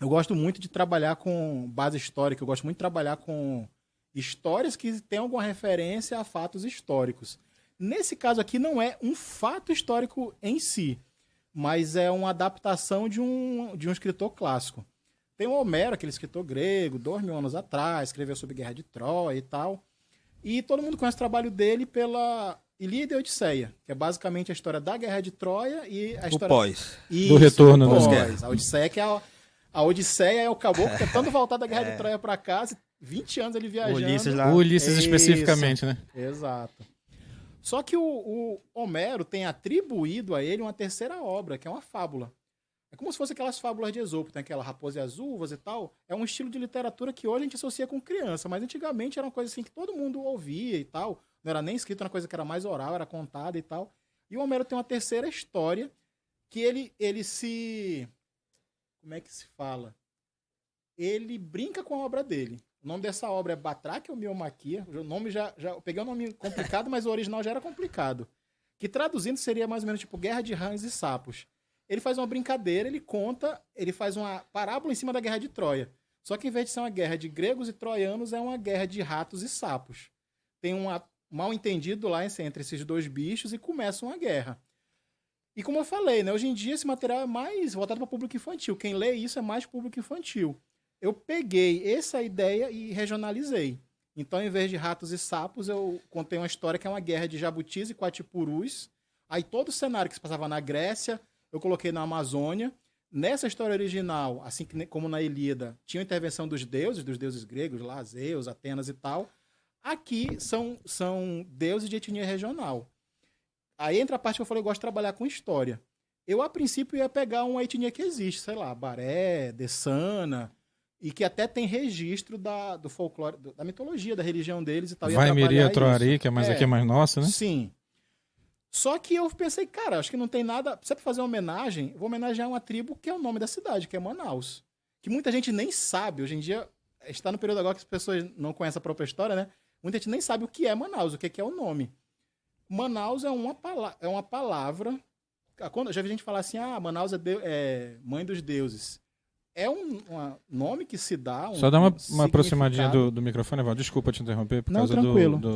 eu gosto muito de trabalhar com base histórica, eu gosto muito de trabalhar com histórias que têm alguma referência a fatos históricos. Nesse caso aqui não é um fato histórico em si, mas é uma adaptação de um escritor clássico. Tem o Homero, aquele escritor grego, 2000 anos atrás, escreveu sobre a Guerra de Troia e tal. E todo mundo conhece o trabalho dele pela Ilíada e Odisseia, que é basicamente a história da Guerra de Troia e a O história... pós. Isso, Do retorno, o né? pós. A Odisseia que é a Odisseia é o caboclo tentando voltar da Guerra de Troia para casa, 20 anos ele viajando. Ulisses lá. O Ulisses Isso. especificamente, né? Exato. Só que o Homero tem atribuído a ele uma terceira obra, que é uma fábula. É como se fosse aquelas fábulas de Esopo, tem aquela Raposa e as Uvas e tal. É um estilo de literatura que hoje a gente associa com criança, mas antigamente era uma coisa assim que todo mundo ouvia e tal. Não era nem escrito, era uma coisa que era mais oral, era contada e tal. E o Homero tem uma terceira história que ele se... Como é que se fala? Ele brinca com a obra dele. O nome dessa obra é Batraque ou Miomaquia. O nome eu peguei um nome complicado, mas o original já era complicado. Que traduzindo seria mais ou menos tipo Guerra de Rãs e Sapos. Ele faz uma brincadeira, ele faz uma parábola em cima da Guerra de Troia. Só que em vez de ser uma guerra de gregos e troianos, é uma guerra de ratos e sapos. Tem um mal entendido lá entre esses dois bichos e começa uma guerra. E como eu falei, né, hoje em dia esse material é mais voltado para o público infantil. Quem lê isso é mais público infantil. Eu peguei essa ideia e regionalizei. Então, em vez de ratos e sapos, eu contei uma história que é uma guerra de jabutis e quatipurus. Aí todo o cenário que se passava na Grécia, eu coloquei na Amazônia. Nessa história original, assim como na Ilíada, tinha a intervenção dos deuses gregos, lá, Zeus, Atenas e tal. Aqui são deuses de etnia regional. Aí entra a parte que eu falei, eu gosto de trabalhar com história. Eu, a princípio, ia pegar uma etnia que existe, sei lá, Baré, Dessana, e que até tem registro do folclore, da mitologia, da religião deles e tal. Vai Miria Troari, que é mais aqui, é mais nosso, né? Sim. Só que eu pensei, cara, acho que não tem nada... Se é pra fazer uma homenagem, eu vou homenagear uma tribo que é o nome da cidade, que é Manaus. Que muita gente nem sabe. Hoje em dia, está no período agora que as pessoas não conhecem a própria história, né? Muita gente nem sabe o que é Manaus, o que é o nome. Manaus é uma palavra... Quando, já vi gente falar assim, Manaus é mãe dos deuses. É um nome que se dá... Só dá uma aproximadinha do microfone, Val. Desculpa te interromper, por causa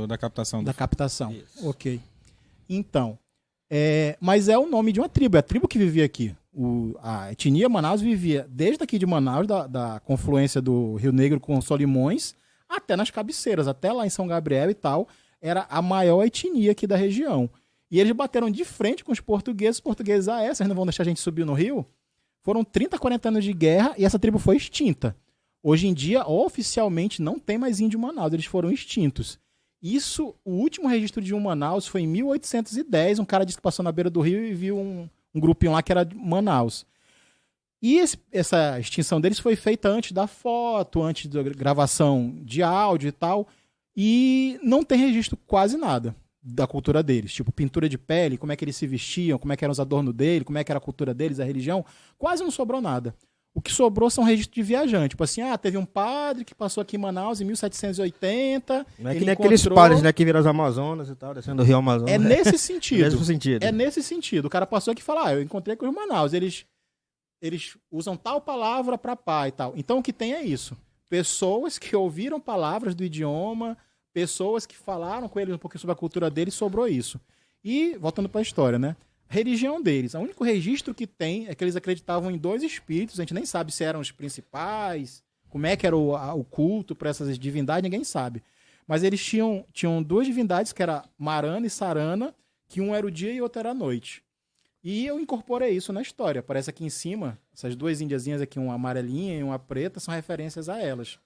da captação. Da captação, Isso. ok. Então, mas é o nome de uma tribo, é a tribo que vivia aqui. A etnia Manaus vivia desde aqui de Manaus, da confluência do Rio Negro com Solimões, até nas cabeceiras, até lá em São Gabriel e tal, era a maior etnia aqui da região. E eles bateram de frente com os portugueses, vocês não vão deixar a gente subir no rio? Foram 30, 40 anos de guerra e essa tribo foi extinta. Hoje em dia, oficialmente, não tem mais índio Manaus, eles foram extintos. Isso, o último registro de um Manaus foi em 1810. Um cara disse que passou na beira do rio e viu um grupinho lá que era de Manaus. E essa extinção deles foi feita antes da foto, antes da gravação de áudio e tal. E não tem registro quase nada da cultura deles. Tipo, pintura de pele, como é que eles se vestiam, como é que eram os adornos deles, como é que era a cultura deles, a religião. Quase não sobrou nada. O que sobrou são registros de viajante. Tipo assim, teve um padre que passou aqui em Manaus em 1780. Não é que nem aqueles padres, né, que viram as Amazonas e tal, descendo o rio Amazonas. É nesse sentido. Mesmo sentido. É nesse sentido. O cara passou aqui e falou, eu encontrei com os Manaus. Eles usam tal palavra para pá e tal. Então o que tem é isso. Pessoas que ouviram palavras do idioma, pessoas que falaram com eles um pouquinho sobre a cultura deles, sobrou isso. E, voltando para a história, né? Religião deles. O único registro que tem é que eles acreditavam em 2 espíritos, a gente nem sabe se eram os principais, como é que era o culto para essas divindades, ninguém sabe. Mas eles tinham 2 divindades, que era Marana e Sarana, que um era o dia e outro era a noite. E eu incorporei isso na história. Aparece aqui em cima, essas 2 índiazinhas aqui, uma amarelinha e uma preta, são referências a elas.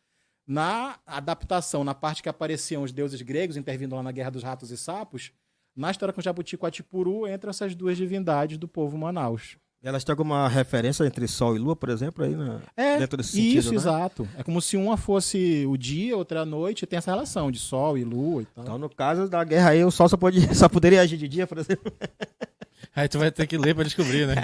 Na adaptação, na parte que apareciam os deuses gregos intervindo lá na Guerra dos Ratos e Sapos, na história com Jabuti e Quatipuru, entram essas 2 divindades do povo Manaus. Elas têm alguma referência entre Sol e Lua, por exemplo, aí dentro desse sentido, isso, né? exato. É como se uma fosse o dia, outra a noite, tem essa relação de Sol e Lua e tal. Então, no caso da guerra aí, o Sol só poderia agir de dia, por exemplo. Aí tu vai ter que ler pra descobrir, né?